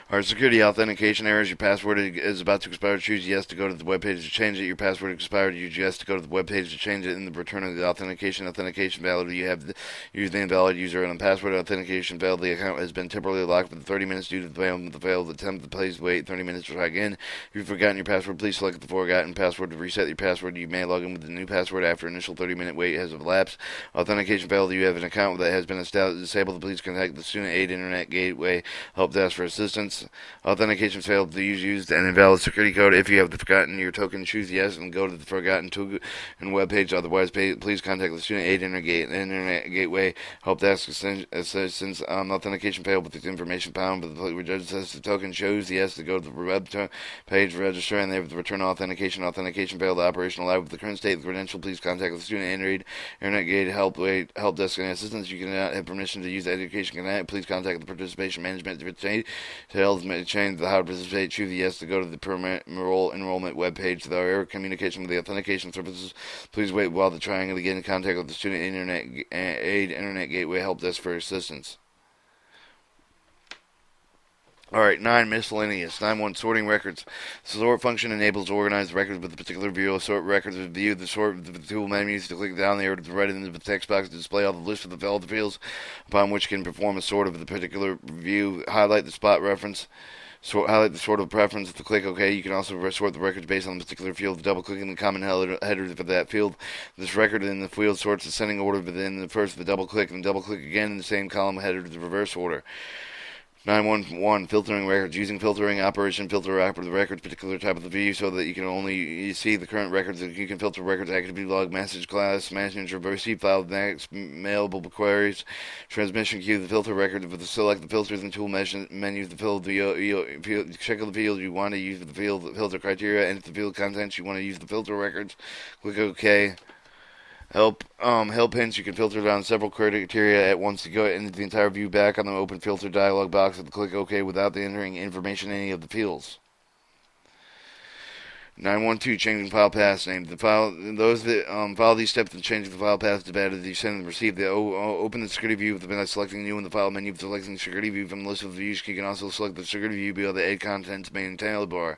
Our security authentication errors. Your password is about to expire. Choose yes to go to the web page to change it. Your password expired. Use yes to go to the web page to change it. In the return of the authentication. Authentication valid. You have the username valid. User and password authentication valid. The account has been temporarily locked for 30 minutes due to the failed attempt. Please wait 30 minutes to try again. If you've forgotten your password, please select the forgotten password to reset your password. You may log in with the new password after initial 30-minute wait has elapsed. Authentication failed. You have an account that has been disabled. Please contact the Student Aid Internet Gateway Help Desk for assistance. Authentication failed. The used an invalid security code. If you have forgotten your token, choose yes and go to the forgotten token web page. Otherwise, please contact the Student Aid Internet Gateway Help Desk assistance. Authentication failed with the information found, but the register token shows yes to go to the web page, register, and they have the return authentication. Authentication failed. The operation allowed with the current state of the credential. Please contact the Student Aid Internet Gateway Help Desk and assistance. You cannot have permission to use Edconnect8. Please contact the participation management to change the how to participate. Choose the yes to go to the permanent enrollment web page. The error communication with the authentication services. Please wait while the trying to get in contact with the Student Aid Internet Gateway Help Desk for assistance. Alright, 9, miscellaneous. 9.1, sorting records. The sort function enables to organize records with a particular view. Sort records with view. The sort the tool menus to click down the arrow to the right into the text box to display all the list of all the fields upon which can perform a sort of the particular view. Highlight the spot reference. Highlight the sort of preference to click OK. You can also sort the records based on a particular field. Double-clicking the common header for that field. This record in the field sorts ascending order within the first of the double-click, and double-click again in the same column header to the reverse order. 9.1 filtering records. Using filtering operation, filter the records particular type of the view so that you can only see the current records. You can filter records activity log, message class, manager, receive file, next mailable queries, transmission queue. The filter record with the select the filters and tool menus. The field check the field you want to use the filter criteria, and the field contents you want to use the filter records. Click OK. Help hints. You can filter down several criteria at once to go into the entire view back on the open filter dialog box and click OK without entering information in any of the fields. 9.12 changing file path name. Those that follow these steps in changing the file path to data that you send and receive. They open the security view by selecting new in the file menu. Selecting the security view from the list of views. You can also select the security view below the Aid Contents main tailbar.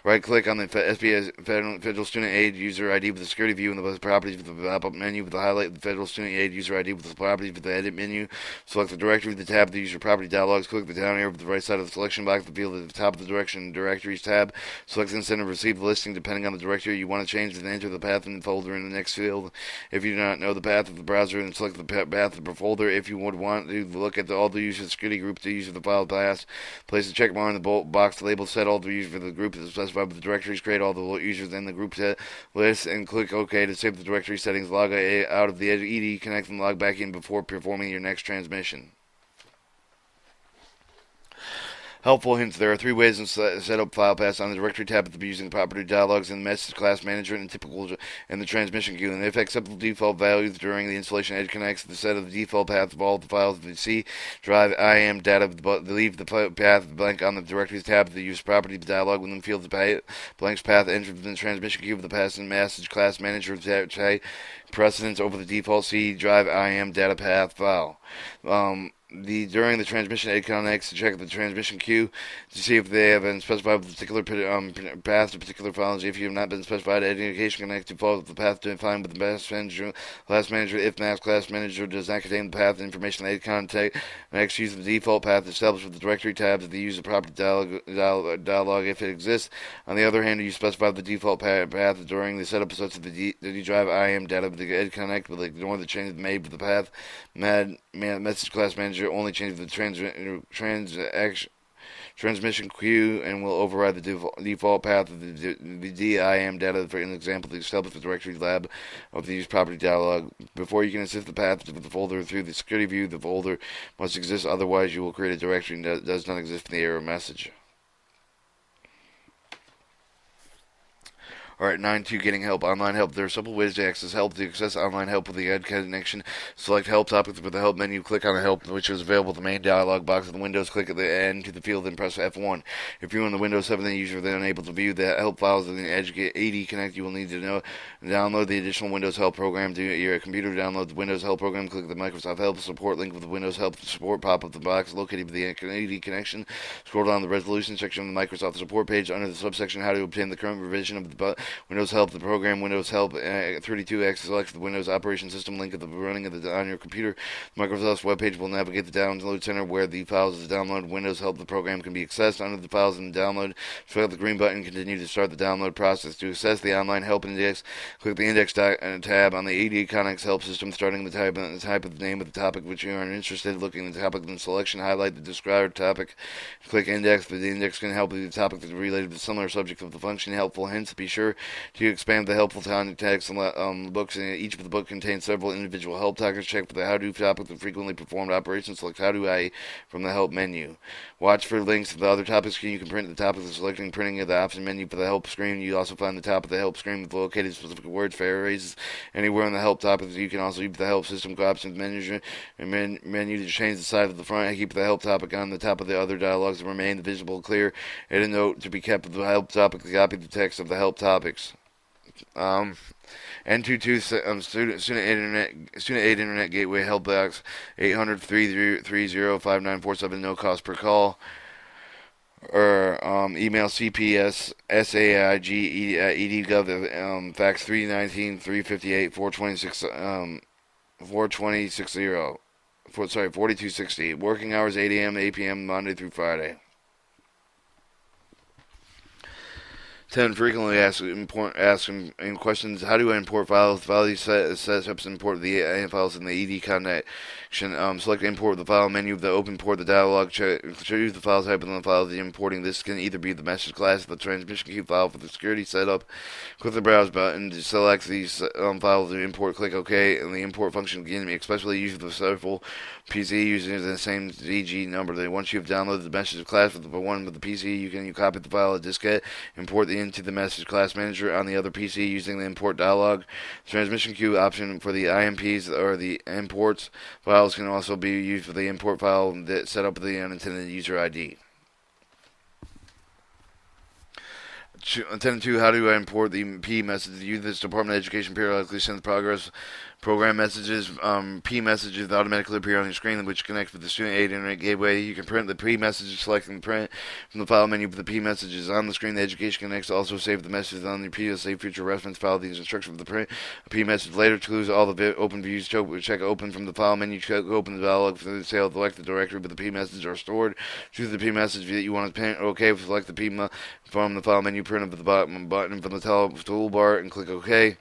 Right click on the Federal Student Aid user ID with the security view in the properties with the pop-up menu with the highlight the Federal Student Aid user ID with the properties with the edit menu. Select the directory with the tab of the user property dialogs. Click the down arrow with the right side of the selection box. The field at the top of the directories tab. Select and send and receive the listing depending on the directory you want to change, then enter the path in the folder in the next field. If you do not know the path of the browser, then select the path of the folder. If you would want to look at all the user security group to use the file path, place the check mark in the box labeled set all the users for the group that is specified with the directories, create all the users in the group list, and click OK to save the directory settings. Log out of the Edconnect and log back in before performing your next transmission. Helpful hints. There are 3 ways to set up file paths on the directory tab of the using property dialogs in the message class manager and typical in the transmission queue. And if acceptable default values during the installation Edconnect, the set of the default path of all the files of the C drive IAM data, leave the path blank on the directories tab of the use property dialog within the field the blanks path entered within the transmission queue of the path and message class manager precedence over the default C drive IAM data path file. During the transmission, Edconnect8 to check the transmission queue to see if they have been specified with particular path to particular files. If you have not been specified, Edconnect8 to follow the path defined with the class manager. If mass class manager does not contain the path information, Edconnect8 use the default path established with the directory tab of the user property dialog if it exists. On the other hand, you specify the default path during the setup such that the drive IAM data with the Edconnect will ignore the changes made with the path. Message class manager only changes the transmission queue and will override the default path of the DIM data. For an example, the establish the directory lab of the use property dialog. Before you can assist the path of the folder through the security view, the folder must exist. Otherwise, you will create a directory that does not exist in the error message. Alright, 9.2 Getting Help. Online help. There are simple ways to access help. To access online help with the Edconnect8 select help topics with the help menu. Click on the help, which is available in the main dialog box of the Windows. Click at the end to the field, then press F1. If you're on the Windows 7 user, then unable to view the help files in the Edconnect8 you will need to download the additional Windows Help program to your computer. Download the Windows Help program. Click the Microsoft Help support link with the Windows Help support pop-up the box located with the Edconnect8 connection. Scroll down the resolution section of the Microsoft support page under the subsection How to obtain the current revision of the Windows Help. The program Windows Help 32X select the Windows operation system link of the running of on your computer. Microsoft's web page will navigate the download center where the files to download Windows Help. The program can be accessed under the files and download. Select the green button. Continue to start the download process. To access the online help index, click the index tab on the Edconnect8 help system, starting the type of the name of the topic which you are interested in. Looking at the topic in selection, highlight the described topic. Click index. The index can help with the topic that is related to the similar subject of the function. Helpful hints. Be sure to expand the helpful text books. Each of the book contains several individual help topics. Check for the how-to topic of frequently performed operations. Select how do I from the help menu. Watch for links to the other topics. You can print the topic of selecting printing of the option menu for the help screen. You also find the top of the help screen with located specific words for phrases anywhere on the help topics. You can also use the help system options menu to change the side of the front and keep the help topic on the top of the other dialogues to remain visible, clear. Add a note to be kept of the help topic to copy the text of the help topics. N22 Student Aid Internet Gateway Help Box 800-330-5947, no cost per call. Or email cpssaig@edgov, fax 4260. Working hours 8 a.m. to 8 p.m. Monday through Friday. 10. Frequently asked questions. How do I import files? File setups import the files in the Edconnect8. Select import the file menu of the open port. The dialog choose the file type and the file that you're importing. This can either be the message class, the transmission queue file for the security setup. Click the browse button to select these files to import. Click OK, and the import function can be especially used with several PC using the same DG number. Once you've downloaded the message class with the one with the PC, you can copy the file at diskette, import into the message class manager on the other PC using the import dialog. The transmission queue option for the IMPs or the imports files can also be used for the import file that set up with the unintended user ID. 10.2 How do I import the P message? Use this Department of Education periodically sends progress program messages. P messages automatically appear on your screen, which connects with the Student Aid Internet Gateway. You can print the P messages, selecting the print from the file menu for the P messages on the screen. The Education Connects also save the messages on your P. Save future reference file. These instructions for the print a P message later to close all the open views. Check open from the file menu. Check open the dialog for the sale. Select the directory where the P messages are stored. Choose the P message that you want to print. OK. Select the P from the file menu. Print up the button from the toolbar and click OK.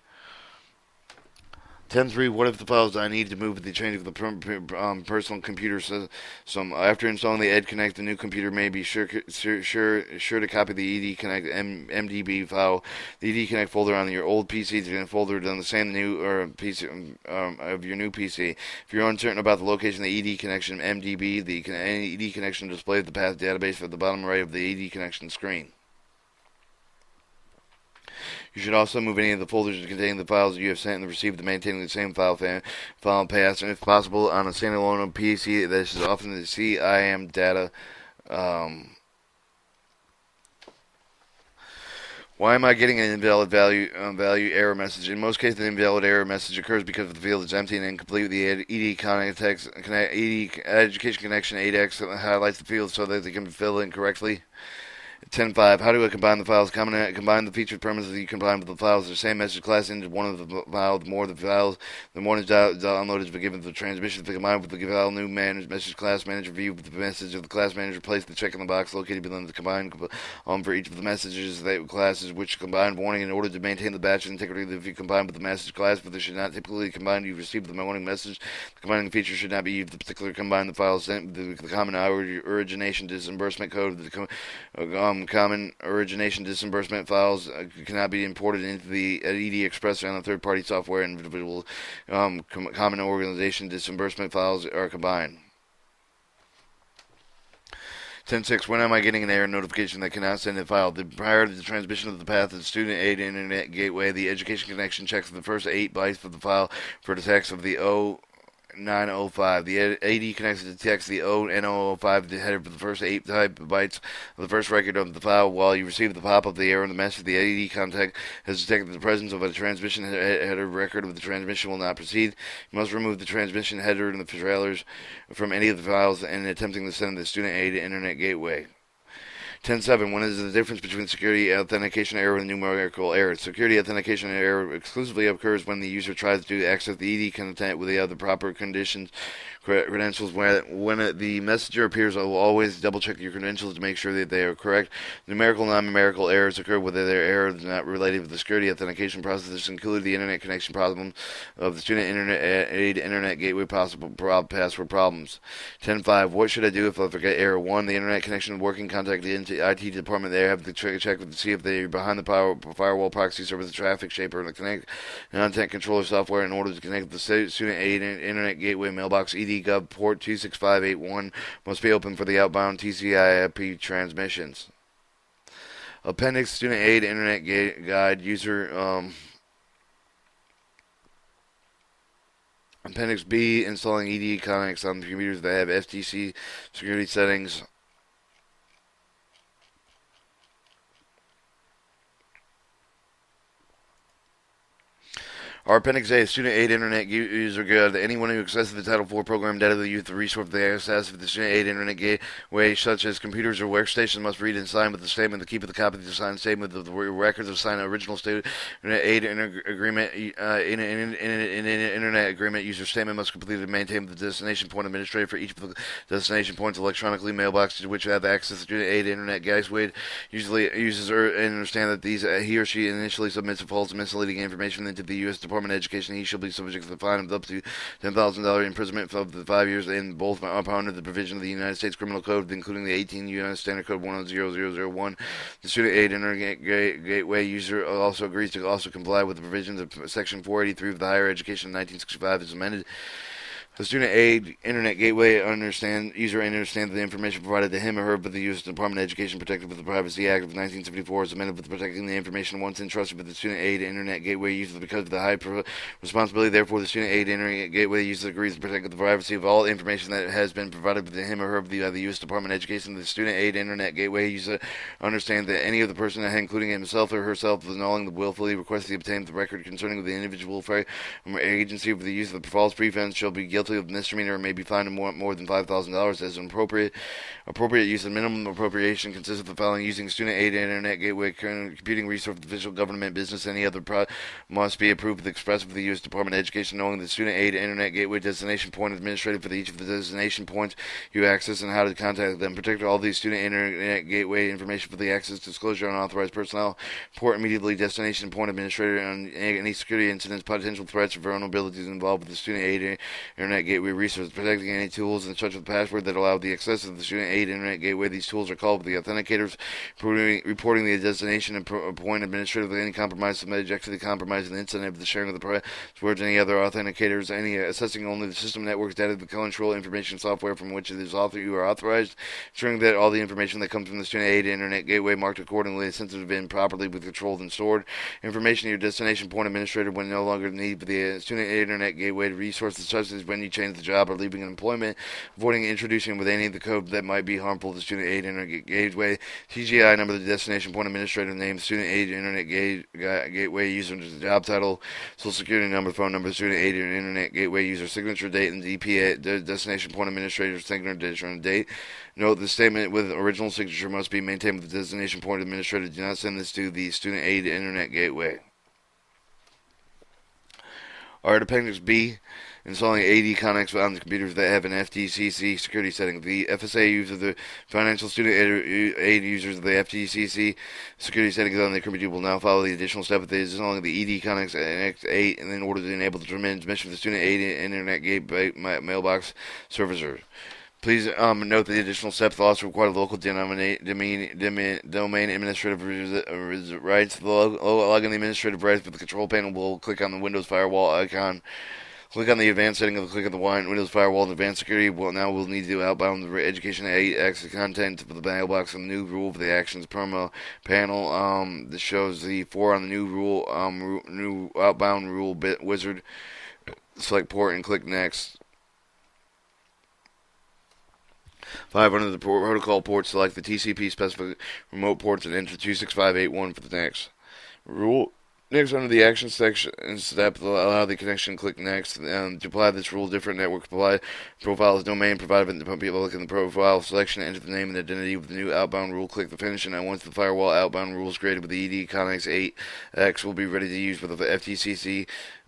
10.3 What if the files I need to move the change of the personal computer system? After installing the Edconnect, the new computer may be sure to copy the Edconnect MDB file. The Edconnect folder on your old PC is in a folder on the same new PC of your new PC. If you're uncertain about the location of the ED connection MDB, the ED connection displays the path database at the bottom right of the ED connection screen. You should also move any of the folders containing the files you have sent and received to maintaining the same file path, and if possible, on a standalone PC. This is often the CIM data. Why am I getting an invalid value error message? In most cases, the invalid error message occurs because the field is empty and incomplete. The Education Connection 8X highlights the field so that they can be filled in correctly. 10.5 How do I combine the files? Combine the featured parameters that you combine with the files. The same message class into one of the files. The more the files, the more is downloaded is given the transmission. To combine with the file new message class manager view with the message of the class manager. Place the check in the box located within the combined for each of the messages classes which combined warning in order to maintain the batch integrity. If you combine with the message class, but they should not typically combine. You receive the warning message. The combining feature should not be used to particularly combine the files. The common origination disbursement code. Common origination disbursement files cannot be imported into the ED Express on the third-party software. Individual common organization disbursement files are combined. 10.6. When am I getting an error notification that cannot send a file? Prior to the transmission of the path of the student aid internet gateway, the education connection checks the first 8 bytes of the file for the text of the 0905. The AD connects to text the O-N-O-05, the header for the first 8 type bytes of the first record of the file. While you receive the pop of the error in the message, the AD contact has detected the presence of a transmission header. Record of the transmission will not proceed. You must remove the transmission header and the trailers from any of the files in attempting to send the student aid internet gateway. 10.7. When is the difference between security authentication error and numerical error? Security authentication error exclusively occurs when the user tries to access the ED content with the other proper credentials. When the messenger appears, I will always double check your credentials to make sure that they are correct. Numerical and non-numerical errors occur whether their error is not related with the security authentication process. This includes the internet connection problem of the student aid internet gateway possible password problems. 10.5. What should I do if I forget error? 1. The internet connection working. Contact the IT department. They have to check to see if they are behind the firewall proxy server, the traffic shaper, and the content controller software in order to connect the student aid internet gateway mailbox. ED.gov port 26581 must be open for the outbound TCP/IP transmissions. Appendix Student Aid Internet Guide User Appendix B, installing Edconnect8 on the computers that have FTC security settings. Our Appendix A, Student Aid Internet User Guide. Anyone who accesses the Title IV program data will use the resource of the access of the Student Aid Internet Gateway, such as computers or workstations, must read and sign with the statement. The keep of the copy of the signed statement of the records of signed original Student Aid Agreement. In an Internet Agreement, user statement must complete and maintain the destination point administrator for each of the destination points electronically mailboxes to which have access to Student Aid Internet Gateway. Usually uses and understand that these he or she initially submits false and misleading information into the U.S. Department of Education. He shall be subject to the fine of up to $10,000 imprisonment of the 5 years in both upon the provision of the United States Criminal Code, including the 18 U.S. Standard Code 100001. The Student Aid Internet Gateway user also agrees to also comply with the provisions of Section 483 of the Higher Education of 1965 as amended. The Student Aid Internet Gateway user understands the information provided to him or her by the U.S. Department of Education protected with the Privacy Act of 1974 is amended with protecting the information once entrusted with the Student Aid Internet Gateway user because of the high responsibility. Therefore, the Student Aid Internet Gateway user agrees to protect the privacy of all information that has been provided to him or her by the U.S. Department of Education. The Student Aid Internet Gateway user understands that any of the person, including himself or herself, annulling the willfully request to obtain the record concerning the individual or agency for the use of the false pretense shall be guilty of misdemeanor or may be fined more than $5,000 as an appropriate use of minimum appropriation consists of the following: using Student Aid Internet Gateway computing resource of official government business. Any other must be approved with the express of the U.S. Department of Education. Knowing the Student Aid Internet Gateway destination point administrative for each of the destination points you access and how to contact them. Protect all the Student Internet Gateway information for the access, disclosure, unauthorized personnel. Report immediately destination point administrator on any security incidents, potential threats, or vulnerabilities involved with the Student Aid Internet Gateway resource. Protecting any tools and such with password that allow the access of the Student Aid Internet Gateway. These tools are called the authenticators. Reporting the destination and point administrator of any compromise subject to the compromise and the incident of the sharing of the passwords. Any other authenticators. Any assessing only the system networks data, the control information software from which it is you are authorized. Ensuring that all the information that comes from the Student Aid Internet Gateway marked accordingly is sensitive and properly controlled and stored. Information your destination point administrator when no longer needed for the Student Aid Internet Gateway resources such as when you change the job or leaving employment, avoiding introducing with any of the code that might be harmful to Student Aid Internet Gateway. TGI number, the destination point administrator name, Student Aid Internet Gateway user job title, Social Security number, phone number, Student Aid Internet Gateway user signature date, and DPA destination point administrator signature and date. Note: the statement with original signature must be maintained with the destination point administrator. Do not send this to the Student Aid Internet Gateway. Alright, Appendix B, installing Edconnect8 on the computers that have an FTCC security setting. The FSA user, the financial student aid users of the FTCC security settings on the computer will now follow the additional step of installing the Edconnect8 in order to enable the transmission of the Student Aid Internet Gateway mailbox servicer. Please note that the additional steps also require local domain administrative rights. Log in the administrative rights with the control panel. Will click on the Windows firewall icon. Click on the advanced setting of the click of the Windows Firewall and Advanced Security. We'll need to outbound the Edconnect8 X content for the mailbox on the new rule for the actions promo panel. This shows the 4 on the new rule, new outbound rule bit wizard. Select port and click next. 5 under the protocol port, select the TCP specific remote ports and enter 26581 for the next rule. Next, under the action section step, allow the connection. Click next. To apply this rule, different network profile is domain provided by people in the profile selection. Enter the name and identity of the new outbound rule. Click the finish, and once the firewall outbound rule is created with the Edconnect8 X, will be ready to use with the FTCC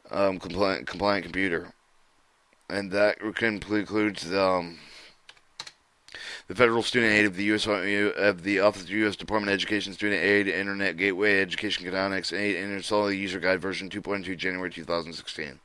compliant computer. And that concludes the Federal Student Aid of the Office of the U.S. Department of Education Student Aid Internet Gateway Education Edconnect8 and install the user guide version 2.2 January 2016.